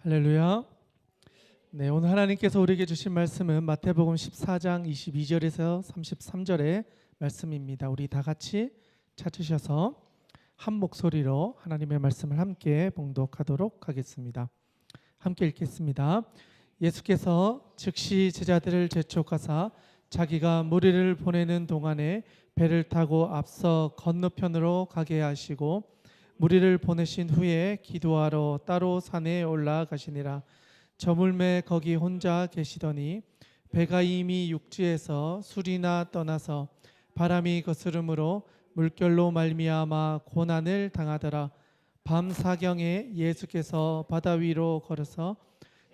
할렐루야. 네, 오늘 하나님께서 우리에게 주신 말씀은 마태복음 14장 22절에서 33절의 말씀입니다. 우리 다 같이 찾으셔서 한 목소리로 하나님의 말씀을 함께 봉독하도록 하겠습니다. 함께 읽겠습니다. 예수께서 즉시 제자들을 재촉하사 자기가 무리를 보내는 동안에 배를 타고 앞서 건너편으로 가게 하시고 무리를 보내신 후에 기도하러 따로 산에 올라가시니라. 저물매 거기 혼자 계시더니 배가 이미 육지에서 술이나 떠나서 바람이 거스름으로 물결로 말미암아 고난을 당하더라. 밤 사경에 예수께서 바다 위로 걸어서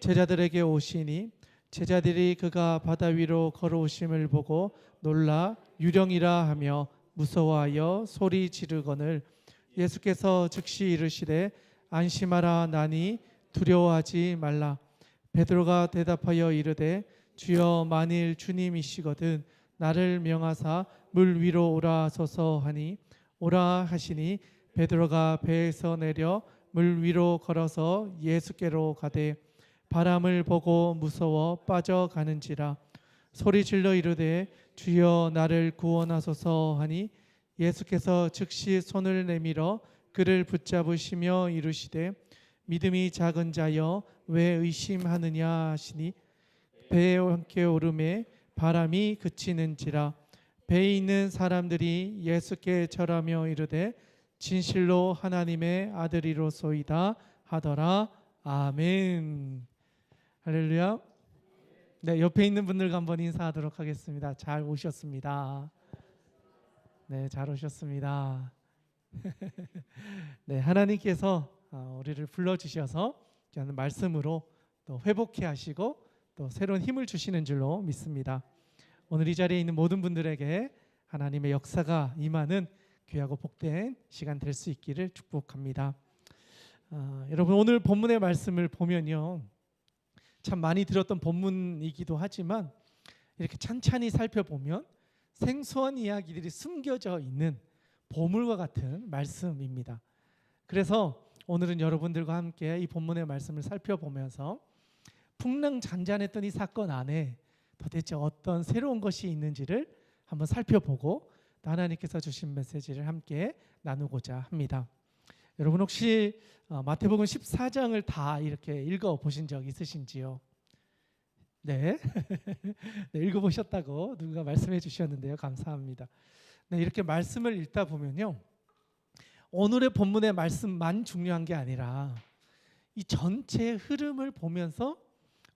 제자들에게 오시니 제자들이 그가 바다 위로 걸어오심을 보고 놀라 유령이라 하며 무서워하여 소리 지르거늘 예수께서 즉시 이르시되 안심하라 나니 두려워하지 말라. 베드로가 대답하여 이르되 주여 만일 주님이시거든 나를 명하사 물 위로 오라 하소서 하니 오라 하시니 베드로가 배에서 내려 물 위로 걸어서 예수께로 가되 바람을 보고 무서워 빠져가는지라. 소리 질러 이르되 주여 나를 구원하소서 하니 예수께서 즉시 손을 내밀어 그를 붙잡으시며 이르시되 믿음이 작은 자여 왜 의심하느냐 하시니 배에 함께 오르매 바람이 그치는지라. 배에 있는 사람들이 예수께 절하며 이르되 진실로 하나님의 아들이로소이다 하더라. 아멘. 할렐루야. 네, 옆에 있는 분들과 한번 인사하도록 하겠습니다. 잘 오셨습니다. 네, 잘 오셨습니다. 네, 하나님께서 우리를 불러주셔서 말씀으로 또 회복해 하시고 또 새로운 힘을 주시는 줄로 믿습니다. 오늘 이 자리에 있는 모든 분들에게 하나님의 역사가 임하는 귀하고 복된 시간 될 수 있기를 축복합니다. 여러분 오늘 본문의 말씀을 보면요, 참 많이 들었던 본문이기도 하지만 이렇게 찬찬히 살펴보면 생소한 이야기들이 숨겨져 있는 보물과 같은 말씀입니다. 그래서 오늘은 여러분들과 함께 이 본문의 말씀을 살펴보면서 풍랑잔잔했던 이 사건 안에 도대체 어떤 새로운 것이 있는지를 한번 살펴보고 하나님께서 주신 메시지를 함께 나누고자 합니다. 여러분 혹시 마태복음 14장을 다 이렇게 읽어보신 적 있으신지요? 네, 네, 읽어보셨다고 누군가 말씀해 주셨는데요. 감사합니다. 네, 이렇게 말씀을 읽다 보면요, 오늘의 본문의 말씀만 중요한 게 아니라 이 전체의 흐름을 보면서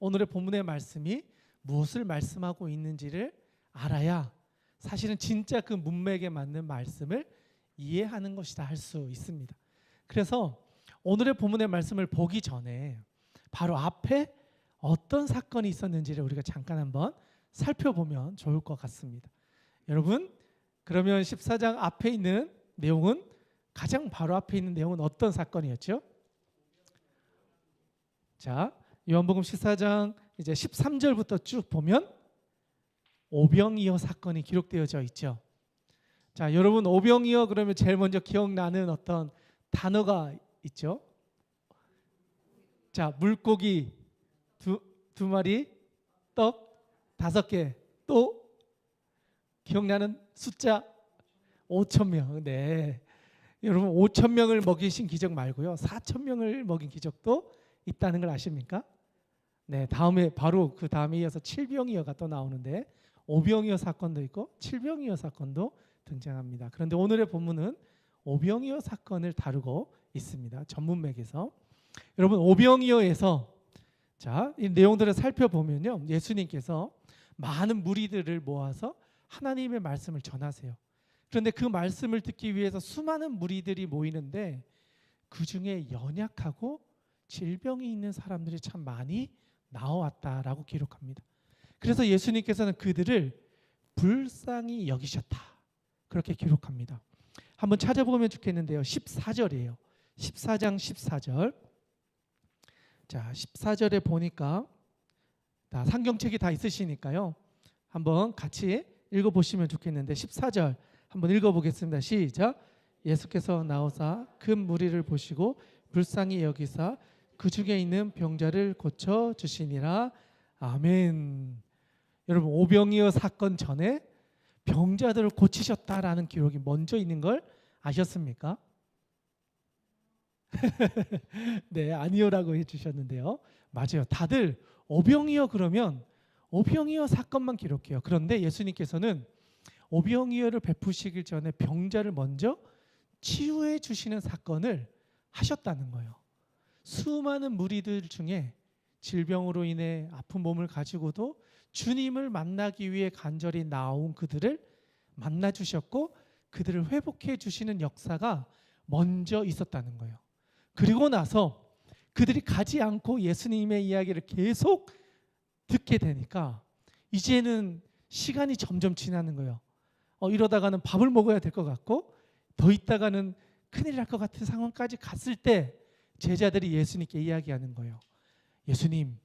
오늘의 본문의 말씀이 무엇을 말씀하고 있는지를 알아야 사실은 진짜 그 문맥에 맞는 말씀을 이해하는 것이다 할 수 있습니다. 그래서 오늘의 본문의 말씀을 보기 전에 바로 앞에 어떤 사건이 있었는지를 우리가 잠깐 한번 살펴보면 좋을 것 같습니다. 여러분, 그러면 14장 앞에 있는 내용은, 가장 바로 앞에 있는 내용은 어떤 사건이었죠? 자, 요한복음 14장 이제 13절부터 쭉 보면 오병이어 사건이 기록되어져 있죠. 자, 여러분 오병이어 그러면 제일 먼저 기억나는 어떤 단어가 있죠? 자, 물고기 두 마리, 떡 5개, 또 기억나는 숫자 5,000명. 네, 여러분 5,000명을 먹이신 기적 말고요, 4,000명을 먹인 기적도 있다는 걸 아십니까? 네, 다음에 바로 그 다음에 이어서 칠병이어가 또 나오는데 오병이어 사건도 있고 칠병이어 사건도 등장합니다. 그런데 오늘의 본문은 오병이어 사건을 다루고 있습니다. 전문맥에서. 여러분 오병이어에서 자, 이 내용들을 살펴보면요, 예수님께서 많은 무리들을 모아서 하나님의 말씀을 전하세요. 그런데 그 말씀을 듣기 위해서 수많은 무리들이 모이는데 그 중에 연약하고 질병이 있는 사람들이 참 많이 나왔다라고 기록합니다. 그래서 예수님께서는 그들을 불쌍히 여기셨다, 그렇게 기록합니다. 한번 찾아보면 좋겠는데요, 14절이에요. 14장 14절. 자, 14절에 보니까 다 상경책이 다 있으시니까요, 한번 같이 읽어보시면 좋겠는데 14절 한번 읽어보겠습니다. 시작. 예수께서 나오사 큰 무리를 보시고 불쌍히 여기사 그 중에 있는 병자를 고쳐 주시니라. 아멘. 여러분, 오병이어 사건 전에 병자들을 고치셨다라는 기록이 먼저 있는 걸 아셨습니까? 네, 아니요라고 해주셨는데요. 맞아요. 다들 오병이어 그러면 오병이어 사건만 기록해요. 그런데 예수님께서는 오병이어를 베푸시기 전에 병자를 먼저 치유해 주시는 사건을 하셨다는 거예요. 수많은 무리들 중에 질병으로 인해 아픈 몸을 가지고도 주님을 만나기 위해 간절히 나온 그들을 만나 주셨고 그들을 회복해 주시는 역사가 먼저 있었다는 거예요. 그리고 나서 그들이 가지 않고 예수님의 이야기를 계속 듣게 되니까 이제는 시간이 점점 지나는 거예요. 이러다가는 밥을 먹어야 될 것 같고 더 있다가는 큰일 날 것 같은 상황까지 갔을 때 제자들이 예수님께 이야기하는 거예요. 예수님,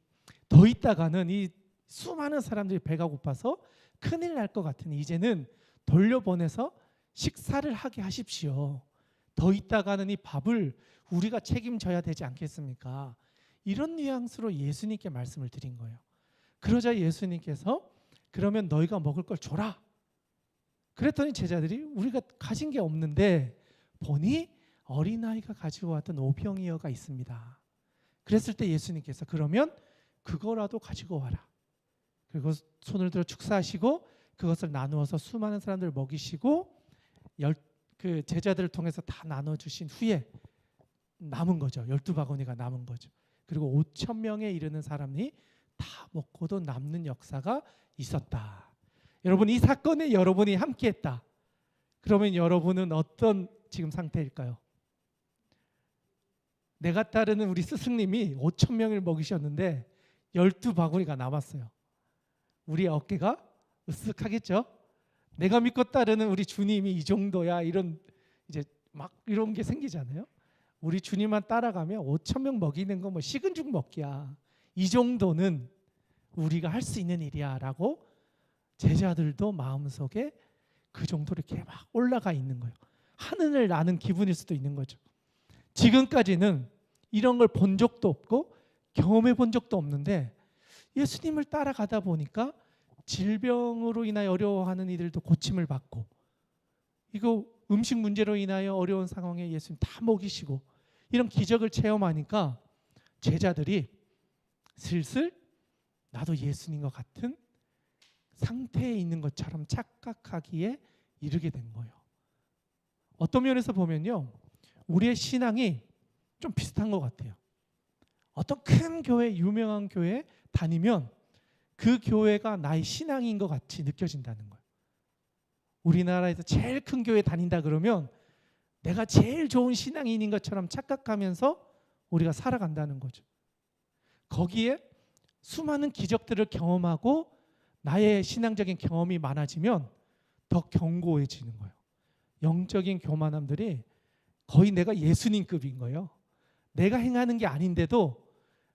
더 있다가는 이 수많은 사람들이 배가 고파서 큰일 날 것 같으니 이제는 돌려보내서 식사를 하게 하십시오. 더 있다가는 이 밥을 우리가 책임져야 되지 않겠습니까? 이런 뉘앙스로 예수님께 말씀을 드린 거예요. 그러자 예수님께서 그러면 너희가 먹을 걸 줘라. 그랬더니 제자들이 우리가 가진 게 없는데 보니 어린아이가 가지고 왔던 오병이어가 있습니다. 그랬을 때 예수님께서 그러면 그거라도 가지고 와라. 그리고 손을 들어 축사하시고 그것을 나누어서 수많은 사람들을 먹이시고 그 제자들을 통해서 다 나눠주신 후에 남은 거죠. 12바구니가 남은 거죠. 그리고 5,000명에 이르는 사람이 다 먹고도 남는 역사가 있었다. 여러분, 이 사건에 여러분이 함께했다. 그러면 여러분은 어떤 지금 상태일까요? 내가 따르는 우리 스승님이 5,000명을 먹이셨는데 12바구니가 남았어요. 우리 어깨가 으쓱하겠죠? 내가 믿고 따르는 우리 주님이 이 정도야, 이런 이제 막 이런 게 생기잖아요. 우리 주님만 따라가면 5,000명 먹이는 거 뭐 식은 죽 먹기야. 이 정도는 우리가 할 수 있는 일이야라고 제자들도 마음속에 그 정도로 이렇게 막 올라가 있는 거예요. 하늘을 나는 기분일 수도 있는 거죠. 지금까지는 이런 걸 본 적도 없고 경험해 본 적도 없는데 예수님을 따라가다 보니까 질병으로 인하여 어려워하는 이들도 고침을 받고 이거 음식 문제로 인하여 어려운 상황에 예수님 다 먹이시고 이런 기적을 체험하니까 제자들이 슬슬 나도 예수님과 같은 상태에 있는 것처럼 착각하기에 이르게 된 거예요. 어떤 면에서 보면요, 우리의 신앙이 좀 비슷한 것 같아요. 어떤 큰 교회, 유명한 교회 다니면 그 교회가 나의 신앙인 것 같이 느껴진다는 거예요. 우리나라에서 제일 큰 교회 다닌다 그러면 내가 제일 좋은 신앙인인 것처럼 착각하면서 우리가 살아간다는 거죠. 거기에 수많은 기적들을 경험하고 나의 신앙적인 경험이 많아지면 더 견고해지는 거예요. 영적인 교만함들이 거의 내가 예수님급인 거예요. 내가 행하는 게 아닌데도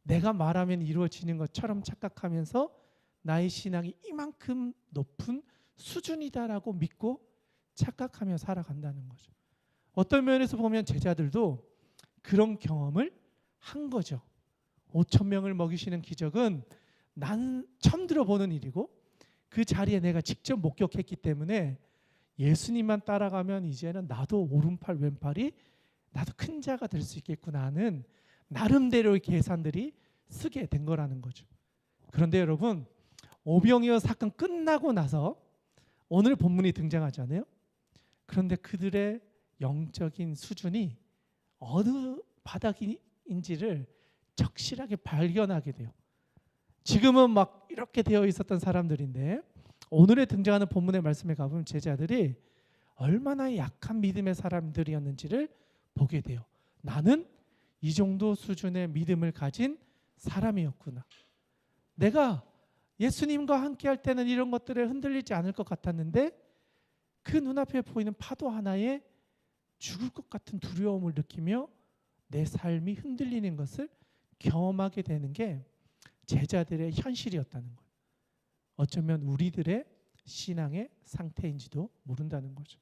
내가 말하면 이루어지는 것처럼 착각하면서 나의 신앙이 이만큼 높은 수준이다라고 믿고 착각하며 살아간다는 거죠. 어떤 면에서 보면 제자들도 그런 경험을 한 거죠. 5,000명을 먹이시는 기적은 난 처음 들어보는 일이고 그 자리에 내가 직접 목격했기 때문에 예수님만 따라가면 이제는 나도 오른팔 왼팔이 나도 큰 자가 될 수 있겠구나 하는 나름대로의 계산들이 쓰게 된 거라는 거죠. 그런데 여러분, 오병이어 사건 끝나고 나서 오늘 본문이 등장하잖아요. 그런데 그들의 영적인 수준이 어느 바닥인지를 적실하게 발견하게 돼요. 지금은 막 이렇게 되어 있었던 사람들인데 오늘에 등장하는 본문의 말씀에 가보면 제자들이 얼마나 약한 믿음의 사람들이었는지를 보게 돼요. 나는 이 정도 수준의 믿음을 가진 사람이었구나. 내가 예수님과 함께 할 때는 이런 것들에 흔들리지 않을 것 같았는데 그 눈앞에 보이는 파도 하나에 죽을 것 같은 두려움을 느끼며 내 삶이 흔들리는 것을 경험하게 되는 게 제자들의 현실이었다는 거예요. 어쩌면 우리들의 신앙의 상태인지도 모른다는 거죠.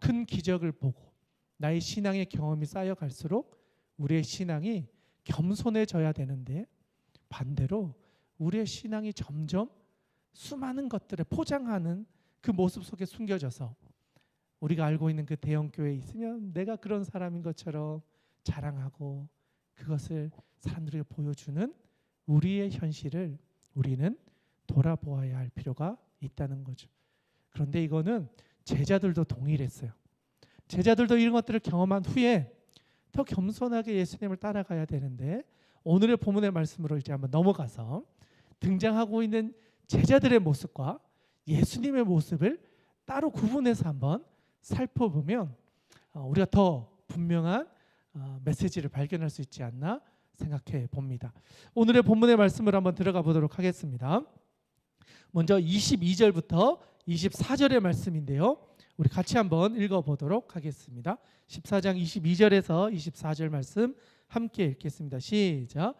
큰 기적을 보고 나의 신앙의 경험이 쌓여갈수록 우리의 신앙이 겸손해져야 되는데 반대로 우리의 신앙이 점점 수많은 것들을 포장하는 그 모습 속에 숨겨져서 우리가 알고 있는 그 대형교회에 있으면 내가 그런 사람인 것처럼 자랑하고 그것을 사람들에게 보여주는 우리의 현실을 우리는 돌아보아야 할 필요가 있다는 거죠. 그런데 이거는 제자들도 동일했어요. 제자들도 이런 것들을 경험한 후에 더 겸손하게 예수님을 따라가야 되는데 오늘의 본문의 말씀으로 이제 한번 넘어가서 등장하고 있는 제자들의 모습과 예수님의 모습을 따로 구분해서 한번 살펴보면 우리가 더 분명한 메시지를 발견할 수 있지 않나 생각해 봅니다. 오늘의 본문의 말씀을 한번 들어가 보도록 하겠습니다. 먼저 22절부터 24절의 말씀인데요. 우리 같이 한번 읽어보도록 하겠습니다. 14장 22절에서 24절 말씀 함께 읽겠습니다. 시작.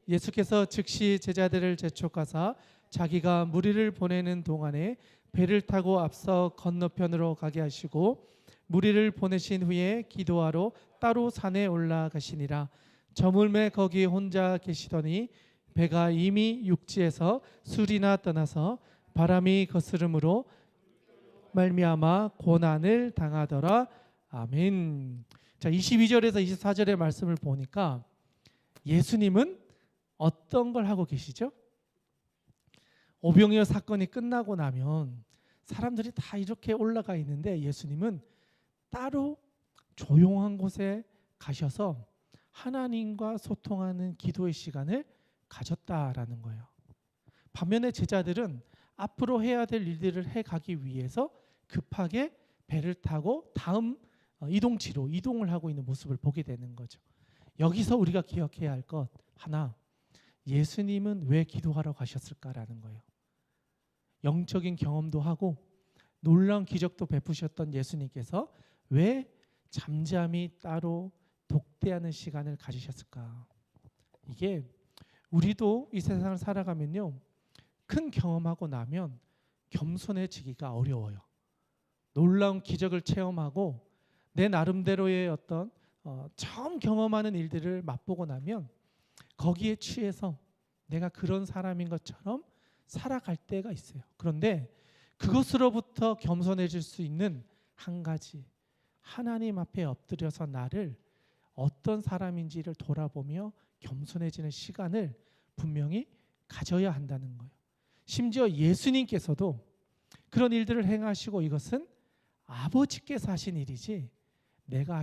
예수께서 즉시 제자들을 재촉하사 자기가 무리를 보내는 동안에 배를 타고 앞서 건너편으로 가게 하시고 무리를 보내신 후에 기도하러 따로 산에 올라가시니라. 저물매 거기 혼자 계시더니 배가 이미 육지에서 술이나 떠나서 바람이 거스름으로 말미암아 고난을 당하더라. 아멘. 자, 22절에서 24절의 말씀을 보니까 예수님은 어떤 걸 하고 계시죠? 오병이어 사건이 끝나고 나면 사람들이 다 이렇게 올라가 있는데 예수님은 따로 조용한 곳에 가셔서 하나님과 소통하는 기도의 시간을 가졌다라는 거예요. 반면에 제자들은 앞으로 해야 될 일들을 해가기 위해서 급하게 배를 타고 다음 이동지로 이동을 하고 있는 모습을 보게 되는 거죠. 여기서 우리가 기억해야 할 것 하나, 예수님은 왜 기도하러 가셨을까라는 거예요. 영적인 경험도 하고 놀라운 기적도 베푸셨던 예수님께서 왜 잠잠히 따로 독대하는 시간을 가지셨을까? 이게 우리도 이 세상을 살아가면요, 큰 경험하고 나면 겸손해지기가 어려워요. 놀라운 기적을 체험하고 내 나름대로의 어떤 처음 경험하는 일들을 맛보고 나면 거기에 취해서 내가 그런 사람인 것처럼 살아갈 때가 있어요. 그런데 그것으로부터 겸손해질 수 있는 한 가지, 하나님 앞에 엎드려서 나를 어떤 사람인지를 돌아보며 겸손해지는 시간을 분명히 가져야 한다는 거예요. 심지어 예수님께서도 그런 일들을 행하시고 이것은 아버지께서 하신 일이지 내가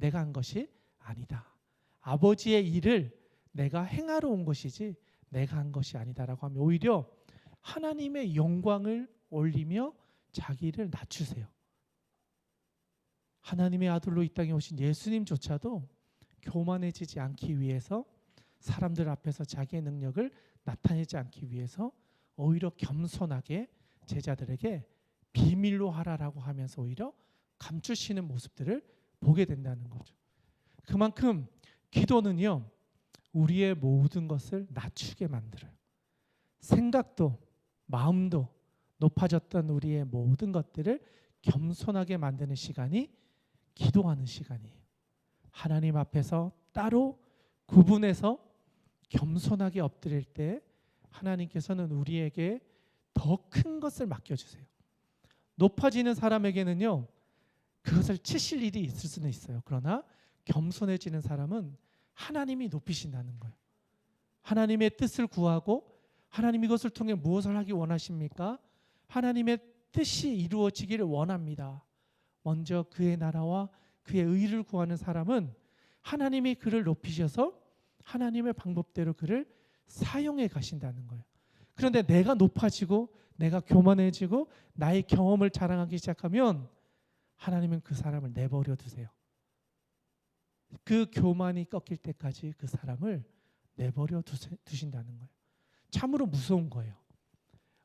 한 것이 아니다. 아버지의 일을 내가 행하러 온 것이지 내가 한 것이 아니다라고 하면 오히려 하나님의 영광을 올리며 자기를 낮추세요. 하나님의 아들로 이 땅에 오신 예수님조차도 교만해지지 않기 위해서 사람들 앞에서 자기의 능력을 나타내지 않기 위해서 오히려 겸손하게 제자들에게 비밀로 하라라고 하면서 오히려 감추시는 모습들을 보게 된다는 거죠. 그만큼 기도는요, 우리의 모든 것을 낮추게 만들어요. 생각도 마음도 높아졌던 우리의 모든 것들을 겸손하게 만드는 시간이 기도하는 시간이에요. 하나님 앞에서 따로 구분해서 겸손하게 엎드릴 때 하나님께서는 우리에게 더 큰 것을 맡겨주세요. 높아지는 사람에게는요, 그것을 치실 일이 있을 수는 있어요. 그러나 겸손해지는 사람은 하나님이 높이신다는 거예요. 하나님의 뜻을 구하고 하나님 이것을 통해 무엇을 하기 원하십니까? 하나님의 뜻이 이루어지기를 원합니다. 먼저 그의 나라와 그의 의를 구하는 사람은 하나님이 그를 높이셔서 하나님의 방법대로 그를 사용해 가신다는 거예요. 그런데 내가 높아지고 내가 교만해지고 나의 경험을 자랑하기 시작하면 하나님은 그 사람을 내버려 두세요. 그 교만이 꺾일 때까지 그 사람을 내버려 두신다는 거예요. 참으로 무서운 거예요.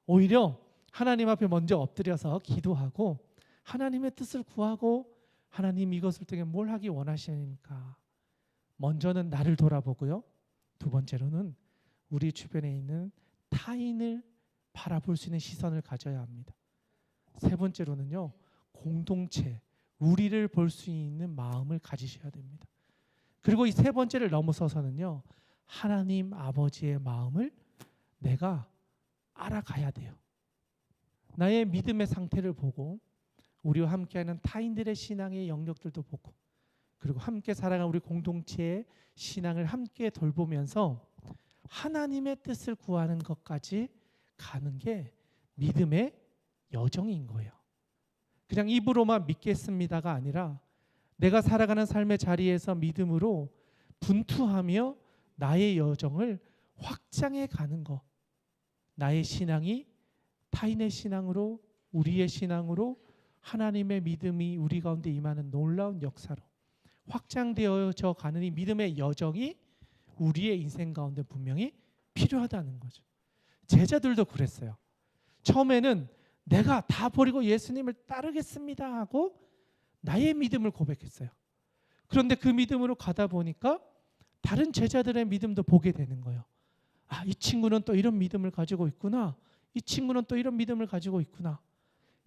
오히려 하나님 앞에 먼저 엎드려서 기도하고 하나님의 뜻을 구하고 하나님 이것을 통해 뭘 하기 원하십니까? 먼저는 나를 돌아보고요. 두 번째로는 우리 주변에 있는 타인을 바라볼 수 있는 시선을 가져야 합니다. 세 번째로는요, 공동체, 우리를 볼 수 있는 마음을 가지셔야 됩니다. 그리고 이 세 번째를 넘어서서는요, 하나님 아버지의 마음을 내가 알아가야 돼요. 나의 믿음의 상태를 보고 우리와 함께하는 타인들의 신앙의 영역들도 보고 그리고 함께 살아가는 우리 공동체의 신앙을 함께 돌보면서 하나님의 뜻을 구하는 것까지 가는 게 믿음의 여정인 거예요. 그냥 입으로만 믿겠습니다가 아니라 내가 살아가는 삶의 자리에서 믿음으로 분투하며 나의 여정을 확장해 가는 것. 나의 신앙이 타인의 신앙으로, 우리의 신앙으로 하나님의 믿음이 우리 가운데 임하는 놀라운 역사로 확장되어져 가는 이 믿음의 여정이 우리의 인생 가운데 분명히 필요하다는 거죠. 제자들도 그랬어요. 처음에는 내가 다 버리고 예수님을 따르겠습니다 하고 나의 믿음을 고백했어요. 그런데 그 믿음으로 가다 보니까 다른 제자들의 믿음도 보게 되는 거예요. 아, 이 친구는 또 이런 믿음을 가지고 있구나. 이 친구는 또 이런 믿음을 가지고 있구나.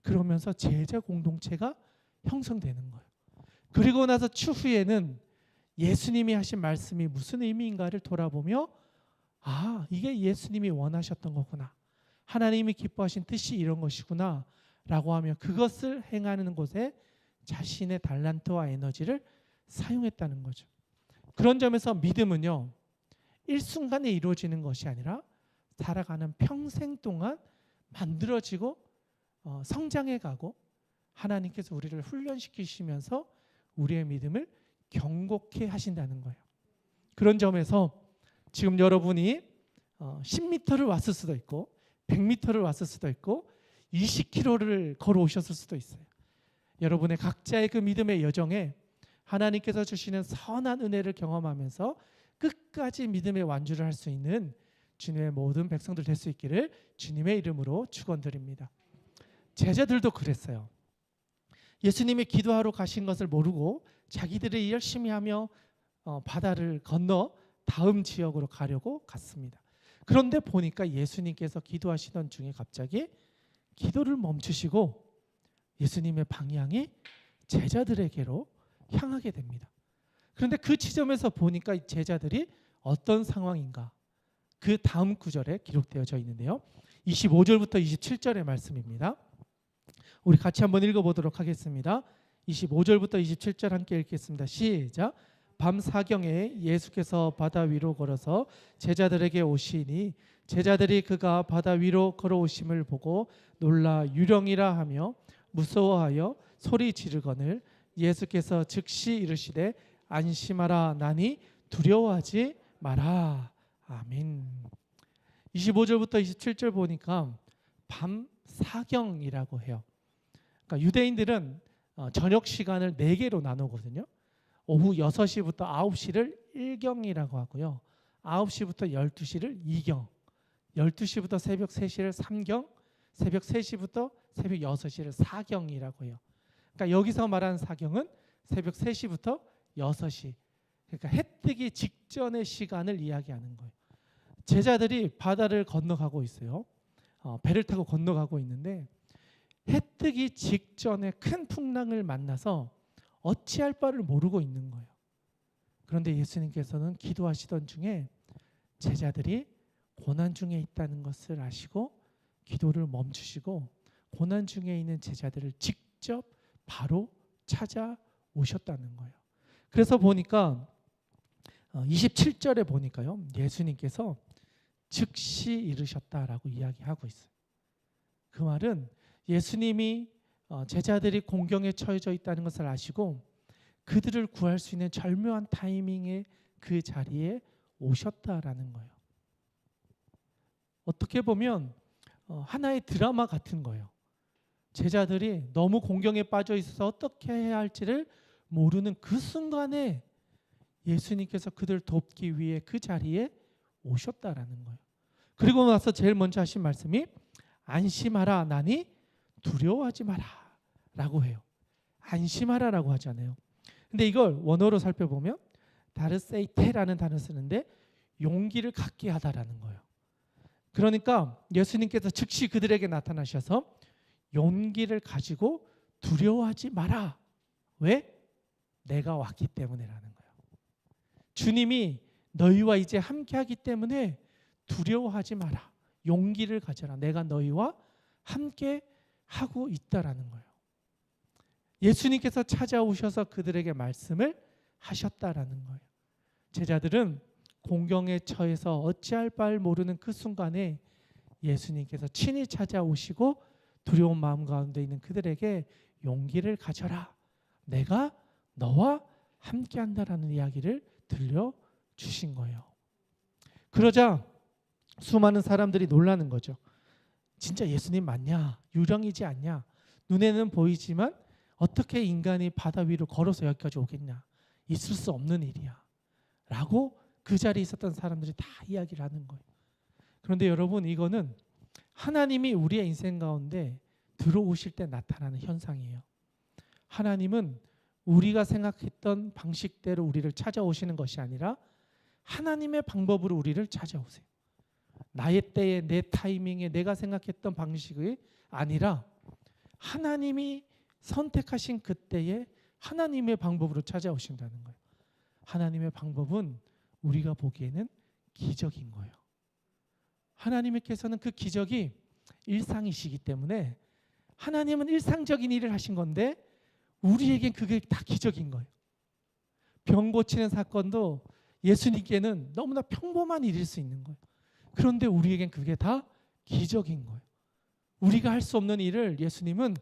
그러면서 제자 공동체가 형성되는 거예요. 그리고 나서 추후에는 예수님이 하신 말씀이 무슨 의미인가를 돌아보며 아, 이게 예수님이 원하셨던 거구나. 하나님이 기뻐하신 뜻이 이런 것이구나 라고 하며 그것을 행하는 곳에 자신의 달란트와 에너지를 사용했다는 거죠. 그런 점에서 믿음은요, 일순간에 이루어지는 것이 아니라 살아가는 평생 동안 만들어지고 성장해 가고 하나님께서 우리를 훈련시키시면서 우리의 믿음을 경고케 하신다는 거예요. 그런 점에서 지금 여러분이 10m를 왔을 수도 있고 100m를 왔을 수도 있고 20km를 걸어오셨을 수도 있어요. 여러분의 각자의 그 믿음의 여정에 하나님께서 주시는 선한 은혜를 경험하면서 끝까지 믿음의 완주를 할 수 있는 주님의 모든 백성들 될 수 있기를 주님의 이름으로 축원드립니다. 제자들도 그랬어요. 예수님이 기도하러 가신 것을 모르고 자기들이 열심히 하며 바다를 건너 다음 지역으로 가려고 갔습니다. 그런데 보니까 예수님께서 기도하시던 중에 갑자기 기도를 멈추시고 예수님의 방향이 제자들에게로 향하게 됩니다. 그런데 그 지점에서 보니까 제자들이 어떤 상황인가? 그 다음 구절에 기록되어져 있는데요. 25절부터 27절의 말씀입니다. 우리 같이 한번 읽어보도록 하겠습니다. 25절부터 27절 함께 읽겠습니다. 시작. 밤 사경에 예수께서 바다 위로 걸어서 제자들에게 오시니 제자들이 그가 바다 위로 걸어오심을 보고 놀라 유령이라 하며 무서워하여 소리 지르거늘 예수께서 즉시 이르시되 안심하라 나니 두려워하지 마라. 아멘. 25절부터 27절 보니까 밤 사경이라고 해요. 그러니까 유대인들은 저녁 시간을 4개로 나누거든요. 오후 6시부터 9시를 1경이라고 하고요. 9시부터 12시를 2경, 12시부터 새벽 3시를 3경, 새벽 3시부터 새벽 6시를 4경이라고 해요. 그러니까 여기서 말하는 사경은 새벽 3시부터 6시. 그러니까 해 뜨기 직전의 시간을 이야기하는 거예요. 제자들이 바다를 건너가고 있어요. 배를 타고 건너가고 있는데 해 뜨기 직전에 큰 풍랑을 만나서 어찌할 바를 모르고 있는 거예요. 그런데 예수님께서는 기도하시던 중에 제자들이 고난 중에 있다는 것을 아시고 기도를 멈추시고 고난 중에 있는 제자들을 직접 바로 찾아오셨다는 거예요. 그래서 보니까 27절에 보니까요. 예수님께서 즉시 이르셨다라고 이야기하고 있어요. 그 말은 예수님이 제자들이 공경에 처해져 있다는 것을 아시고 그들을 구할 수 있는 절묘한 타이밍에 그 자리에 오셨다라는 거예요. 어떻게 보면 하나의 드라마 같은 거예요. 제자들이 너무 공경에 빠져 있어서 어떻게 해야 할지를 모르는 그 순간에 예수님께서 그들을 돕기 위해 그 자리에 오셨다라는 거예요. 그리고 나서 제일 먼저 하신 말씀이 안심하라 나니 두려워하지 마라 라고 해요. 안심하라라고 하잖아요. 근데 이걸 원어로 살펴보면 다르세이테라는 단어를 쓰는데 용기를 갖게 하다라는 거예요. 그러니까 예수님께서 즉시 그들에게 나타나셔서 용기를 가지고 두려워하지 마라. 왜? 내가 왔기 때문에라는 거예요. 주님이 너희와 이제 함께하기 때문에 두려워하지 마라. 용기를 가져라. 내가 너희와 함께 하고 있다라는 거예요. 예수님께서 찾아오셔서 그들에게 말씀을 하셨다라는 거예요. 제자들은 공경에 처해서 어찌할 바를 모르는 그 순간에 예수님께서 친히 찾아오시고 두려운 마음 가운데 있는 그들에게 용기를 가져라. 내가 너와 함께한다라는 이야기를 들려주신 거예요. 그러자 수많은 사람들이 놀라는 거죠. 진짜 예수님 맞냐? 유령이지 않냐? 눈에는 보이지만 어떻게 인간이 바다 위로 걸어서 여기까지 오겠냐? 있을 수 없는 일이야. 라고 그 자리에 있었던 사람들이 다 이야기를 하는 거예요. 그런데 여러분, 이거는 하나님이 우리의 인생 가운데 들어오실 때 나타나는 현상이에요. 하나님은 우리가 생각했던 방식대로 우리를 찾아오시는 것이 아니라 하나님의 방법으로 우리를 찾아오세요. 나의 때에 내 타이밍에 내가 생각했던 방식이 아니라 하나님이 선택하신 그때에 하나님의 방법으로 찾아오신다는 거예요. 하나님의 방법은 우리가 보기에는 기적인 거예요. 하나님께서는 그 기적이 일상이시기 때문에 하나님은 일상적인 일을 하신 건데 우리에겐 그게 다 기적인 거예요. 병 고치는 사건도 예수님께는 너무나 평범한 일일 수 있는 거예요. 그런데 우리에겐 그게 다 기적인 거예요. 우리가 할 수 없는 일을 예수님은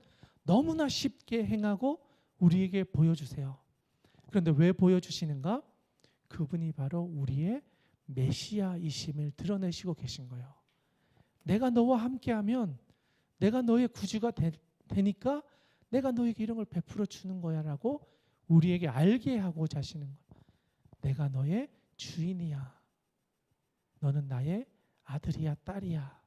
너무나 쉽게 행하고 우리에게 보여주세요. 그런데 왜 보여주시는가? 그분이 바로 우리의 메시아이심을 드러내시고 계신 거예요. 내가 너와 함께하면 내가 너의 구주가 되니까 내가 너에게 이런 걸 베풀어 주는 거야 라고 우리에게 알게 하고자 하시는 거예요. 내가 너의 주인이야. 너는 나의 아들이야, 딸이야.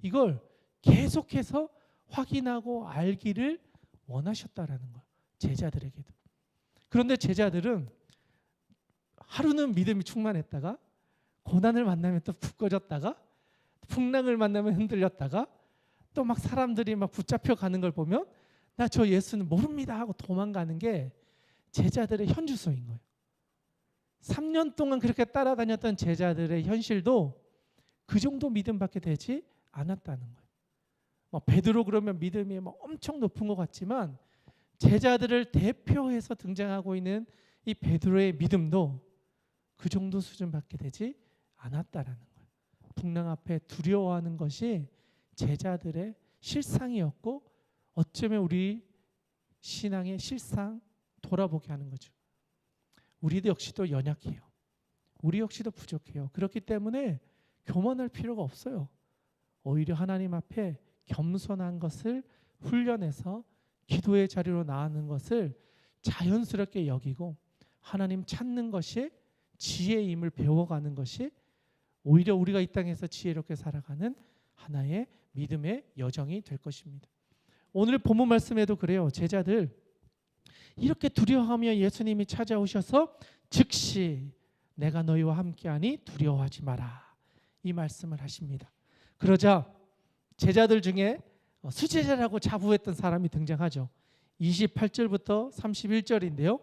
이걸 계속해서 확인하고 알기를 원하셨다라는 거예요. 제자들에게도. 그런데 제자들은 하루는 믿음이 충만했다가 고난을 만나면 또 푹 꺼졌다가 풍랑을 만나면 흔들렸다가 또 막 사람들이 막 붙잡혀 가는 걸 보면 나 저 예수는 모릅니다 하고 도망가는 게 제자들의 현주소인 거예요. 3년 동안 그렇게 따라다녔던 제자들의 현실도 그 정도 믿음밖에 되지 않았다는 거예요. 베드로 그러면 믿음이 엄청 높은 것 같지만 제자들을 대표해서 등장하고 있는 이 베드로의 믿음도 그 정도 수준밖에 되지 않았다라는 거예요. 풍랑 앞에 두려워하는 것이 제자들의 실상이었고 어쩌면 우리 신앙의 실상 돌아보게 하는 거죠. 우리도 역시도 연약해요. 우리 역시도 부족해요. 그렇기 때문에 교만할 필요가 없어요. 오히려 하나님 앞에 겸손한 것을 훈련해서 기도의 자리로 나아가는 것을 자연스럽게 여기고 하나님 찾는 것이 지혜임을 배워가는 것이 오히려 우리가 이 땅에서 지혜롭게 살아가는 하나의 믿음의 여정이 될 것입니다. 오늘 본문 말씀에도 그래요. 제자들 이렇게 두려워하며 예수님이 찾아오셔서 즉시 내가 너희와 함께하니 두려워하지 마라. 이 말씀을 하십니다. 그러자 제자들 중에 수제자라고 자부했던 사람이 등장하죠. 28절부터 31절인데요.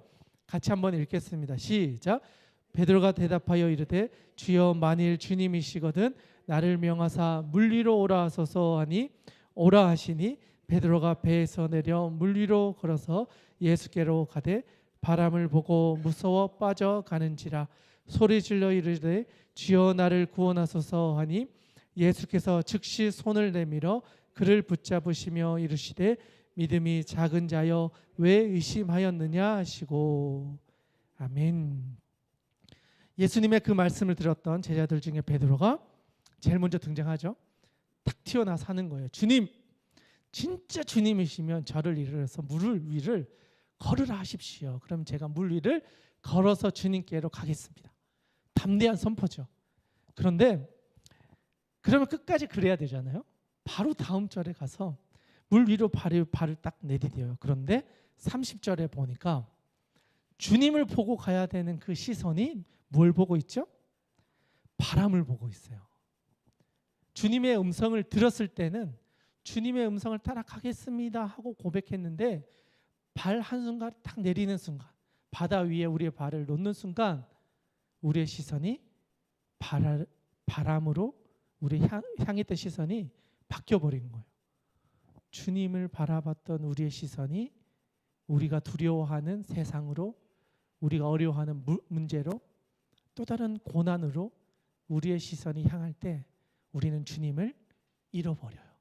같이 한번 읽겠습니다. 시작. 베드로가 대답하여 이르되 주여 만일 주님이시거든 나를 명하사 물 위로 오라 하소서 하니 오라 하시니 베드로가 배에서 내려 물 위로 걸어서 예수께로 가되 바람을 보고 무서워 빠져가는지라 소리질러 이르되 주여 나를 구원하소서 하니 예수께서 즉시 손을 내밀어 그를 붙잡으시며 이르시되 믿음이 작은 자여 왜 의심하였느냐 하시고. 아멘. 예수님의 그 말씀을 들었던 제자들 중에 베드로가 제일 먼저 등장하죠. 탁 튀어나와서 하는 거예요. 주님, 진짜 주님이시면 저를 이르러서 물 위를 걸으라 하십시오. 그럼 제가 물 위를 걸어서 주님께로 가겠습니다. 담대한 선포죠. 그런데 그러면 끝까지 그래야 되잖아요. 바로 다음 절에 가서 물 위로 발을 딱 내디뎌요. 그런데 30절에 보니까 주님을 보고 가야 되는 그 시선이 뭘 보고 있죠? 바람을 보고 있어요. 주님의 음성을 들었을 때는 주님의 음성을 따라 가겠습니다 하고 고백했는데 발 한순간 딱 내리는 순간 바다 위에 우리의 발을 놓는 순간 우리의 시선이 바람으로 우리 향했던 시선이 바뀌어버린 거예요. 주님을 바라봤던 우리의 시선이 우리가 두려워하는 세상으로, 우리가 어려워하는 문제로, 또 다른 고난으로 우리의 시선이 향할 때 우리는 주님을 잃어버려요.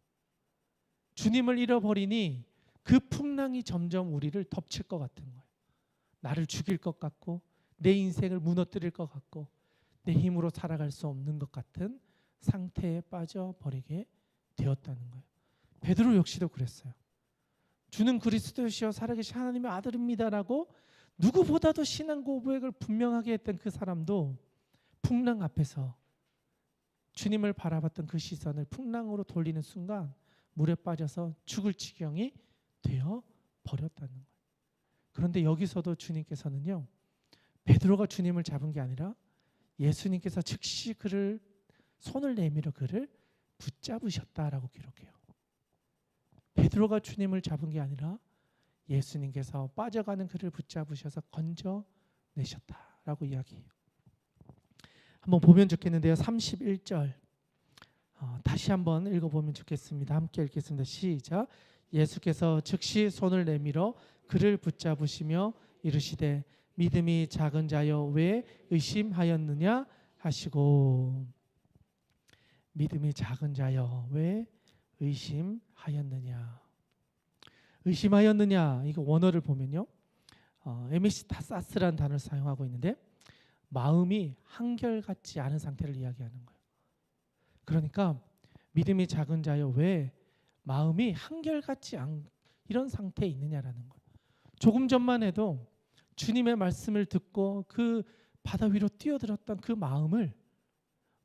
주님을 잃어버리니 그 풍랑이 점점 우리를 덮칠 것 같은 거예요. 나를 죽일 것 같고, 내 인생을 무너뜨릴 것 같고, 내 힘으로 살아갈 수 없는 것 같은 상태에 빠져버리게 되었다는 거예요. 베드로 역시도 그랬어요. 주는 그리스도시여 살아계신 하나님의 아들입니다라고 누구보다도 신앙 고백을 분명하게 했던 그 사람도 풍랑 앞에서 주님을 바라봤던 그 시선을 풍랑으로 돌리는 순간 물에 빠져서 죽을 지경이 되어 버렸다는 거예요. 그런데 여기서도 주님께서는요, 베드로가 주님을 잡은 게 아니라 예수님께서 즉시 그를 손을 내밀어 그를 붙잡으셨다라고 기록해요. 베드로가 주님을 잡은 게 아니라 예수님께서 빠져가는 그를 붙잡으셔서 건져내셨다라고 이야기해요. 한번 보면 좋겠는데요. 31절 다시 한번 읽어보면 좋겠습니다. 함께 읽겠습니다. 시작. 예수께서 즉시 손을 내밀어 그를 붙잡으시며 이르시되 믿음이 작은 자여 왜 의심하였느냐 하시고, 믿음이 작은 자여 왜 의심하였느냐. 의심하였느냐, 이거 원어를 보면요, 에미스타사스라는 단어를 사용하고 있는데 마음이 한결같지 않은 상태를 이야기하는 거예요. 그러니까 믿음이 작은 자여 왜 마음이 한결같지 않은 이런 상태에 있느냐라는 거예요. 조금 전만 해도 주님의 말씀을 듣고 그 바다 위로 뛰어들었던 그 마음을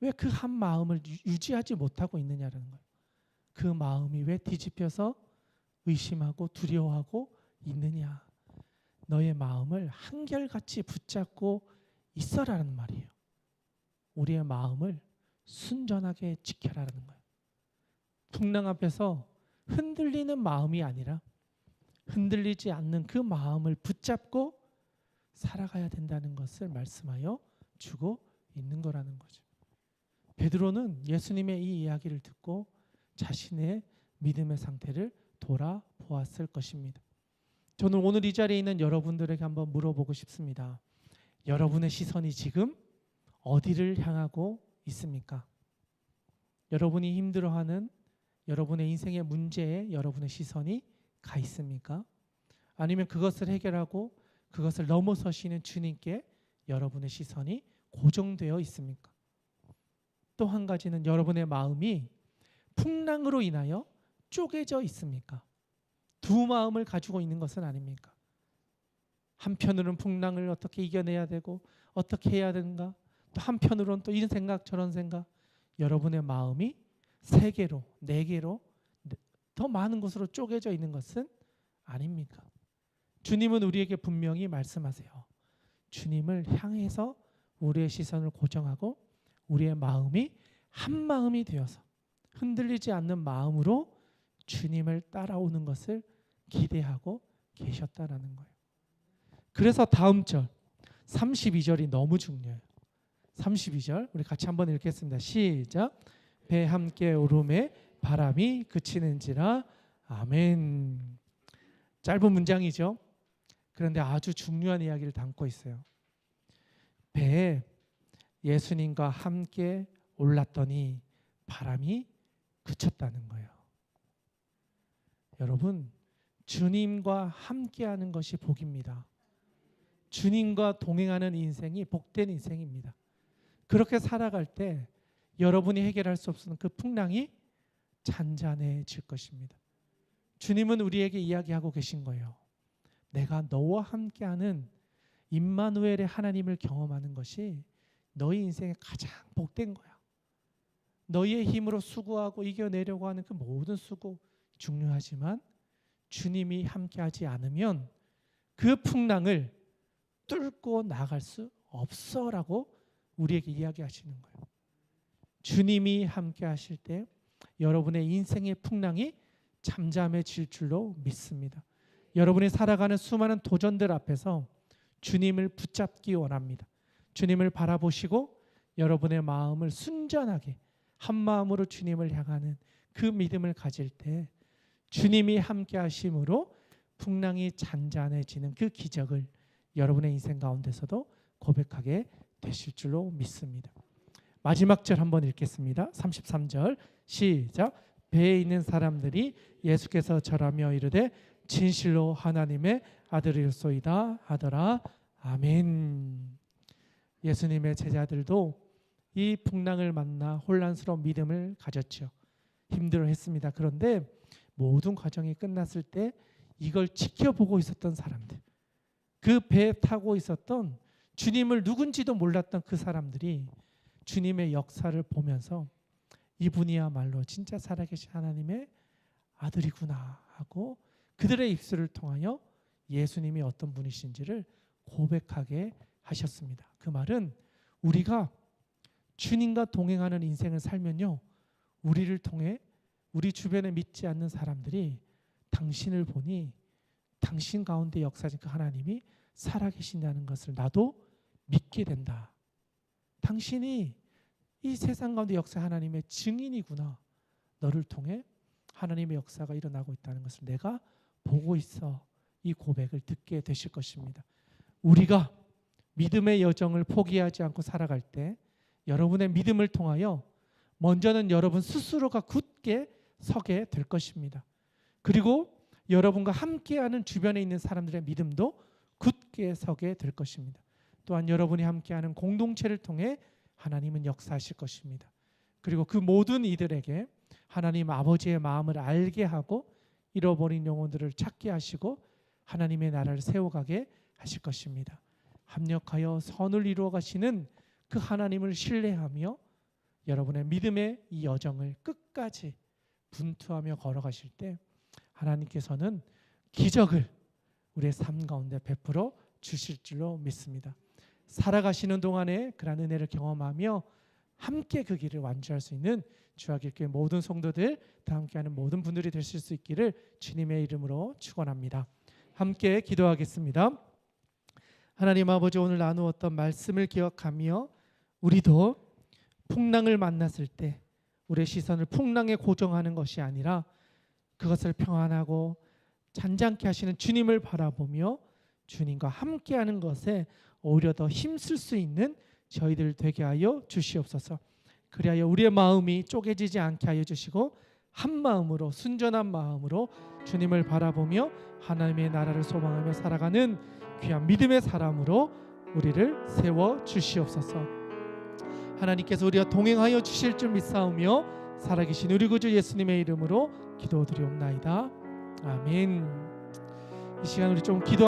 왜 그 한 마음을 유지하지 못하고 있느냐라는 거예요. 그 마음이 왜 뒤집혀서 의심하고 두려워하고 있느냐. 너의 마음을 한결같이 붙잡고 있어라는 말이에요. 우리의 마음을 순전하게 지켜라라는 거예요. 풍랑 앞에서 흔들리는 마음이 아니라 흔들리지 않는 그 마음을 붙잡고 살아가야 된다는 것을 말씀하여 주고 있는 거라는 거죠. 베드로는 예수님의 이 이야기를 듣고 자신의 믿음의 상태를 돌아보았을 것입니다. 저는 오늘 이 자리에 있는 여러분들에게 한번 물어보고 싶습니다. 여러분의 시선이 지금 어디를 향하고 있습니까? 여러분이 힘들어하는 여러분의 인생의 문제에 여러분의 시선이 가 있습니까? 아니면 그것을 해결하고 그것을 넘어서시는 주님께 여러분의 시선이 고정되어 있습니까? 또 한 가지는 여러분의 마음이 풍랑으로 인하여 쪼개져 있습니까? 두 마음을 가지고 있는 것은 아닙니까? 한편으로는 풍랑을 어떻게 이겨내야 되고 어떻게 해야 되는가, 또 한편으로는 또 이런 생각 저런 생각, 여러분의 마음이 세 개로 네 개로 더 많은 곳으로 쪼개져 있는 것은 아닙니까? 주님은 우리에게 분명히 말씀하세요. 주님을 향해서 우리의 시선을 고정하고 우리의 마음이 한 마음이 되어서 흔들리지 않는 마음으로 주님을 따라오는 것을 기대하고 계셨다라는 거예요. 그래서 다음 절 32절이 너무 중요해요. 32절 우리 같이 한번 읽겠습니다. 시작. 배 함께 오름에 바람이 그치는지라. 아멘. 짧은 문장이죠. 그런데 아주 중요한 이야기를 담고 있어요. 배에 예수님과 함께 올랐더니 바람이 그쳤다는 거예요. 여러분, 주님과 함께하는 것이 복입니다. 주님과 동행하는 인생이 복된 인생입니다. 그렇게 살아갈 때 여러분이 해결할 수 없는 그 풍랑이 잔잔해질 것입니다. 주님은 우리에게 이야기하고 계신 거예요. 내가 너와 함께하는 임마누엘의 하나님을 경험하는 것이 너희 인생의 가장 복된 거야. 너희의 힘으로 수고하고 이겨내려고 하는 그 모든 수고 중요하지만 주님이 함께하지 않으면 그 풍랑을 뚫고 나갈 수 없어라고 우리에게 이야기하시는 거예요. 주님이 함께하실 때 여러분의 인생의 풍랑이 잠잠해질 줄로 믿습니다. 여러분이 살아가는 수많은 도전들 앞에서 주님을 붙잡기 원합니다. 주님을 바라보시고 여러분의 마음을 순전하게 한 마음으로 주님을 향하는 그 믿음을 가질 때 주님이 함께 하심으로 풍랑이 잔잔해지는 그 기적을 여러분의 인생 가운데서도 고백하게 되실 줄로 믿습니다. 마지막 절 한번 읽겠습니다. 33절 시작. 배에 있는 사람들이 예수께서 절하며 이르되 진실로 하나님의 아들이었소이다 하더라. 아멘. 예수님의 제자들도 이 풍랑을 만나 혼란스러운 믿음을 가졌죠. 힘들어했습니다. 그런데 모든 과정이 끝났을 때 이걸 지켜보고 있었던 사람들, 그 배에 타고 있었던 주님을 누군지도 몰랐던 그 사람들이 주님의 역사를 보면서 이분이야말로 진짜 살아계신 하나님의 아들이구나 하고 그들의 입술을 통하여 예수님이 어떤 분이신지를 고백하게 하셨습니다. 그 말은 우리가 주님과 동행하는 인생을 살면요, 우리를 통해 우리 주변에 믿지 않는 사람들이 당신을 보니 당신 가운데 역사하신 그 하나님이 살아계신다는 것을 나도 믿게 된다. 당신이 이 세상 가운데 역사 하나님의 증인이구나. 너를 통해 하나님의 역사가 일어나고 있다는 것을 내가 보고 있어. 이 고백을 듣게 되실 것입니다. 우리가 믿음의 여정을 포기하지 않고 살아갈 때 여러분의 믿음을 통하여 먼저는 여러분 스스로가 굳게 서게 될 것입니다. 그리고 여러분과 함께하는 주변에 있는 사람들의 믿음도 굳게 서게 될 것입니다. 또한 여러분이 함께하는 공동체를 통해 하나님은 역사하실 것입니다. 그리고 그 모든 이들에게 하나님 아버지의 마음을 알게 하고 잃어버린 영혼들을 찾게 하시고 하나님의 나라를 세워가게 하실 것입니다. 합력하여 선을 이루어 가시는 그 하나님을 신뢰하며 여러분의 믿음의 이 여정을 끝까지 분투하며 걸어가실 때 하나님께서는 기적을 우리의 삶 가운데 베풀어 주실 줄로 믿습니다. 살아가시는 동안에 그런 은혜를 경험하며 함께 그 길을 완주할 수 있는 주야길교회 모든 성도들, 다 함께하는 모든 분들이 되실 수 있기를 주님의 이름으로 축원합니다. 함께 기도하겠습니다. 하나님 아버지, 오늘 나누었던 말씀을 기억하며 우리도 풍랑을 만났을 때 우리의 시선을 풍랑에 고정하는 것이 아니라 그것을 평안하고 잔잔케 하시는 주님을 바라보며 주님과 함께하는 것에 오히려 더 힘쓸 수 있는 저희들 되게 하여 주시옵소서. 그리하여 우리의 마음이 쪼개지지 않게 하여 주시고 한 마음으로 순전한 마음으로 주님을 바라보며 하나님의 나라를 소망하며 살아가는 귀한 믿음의 사람으로 우리를 세워 주시옵소서. 하나님께서 우리와 동행하여 주실 줄 믿사오며 살아계신 우리 구주 예수님의 이름으로 기도드리옵나이다. 아멘. 이 시간 우리 좀 기도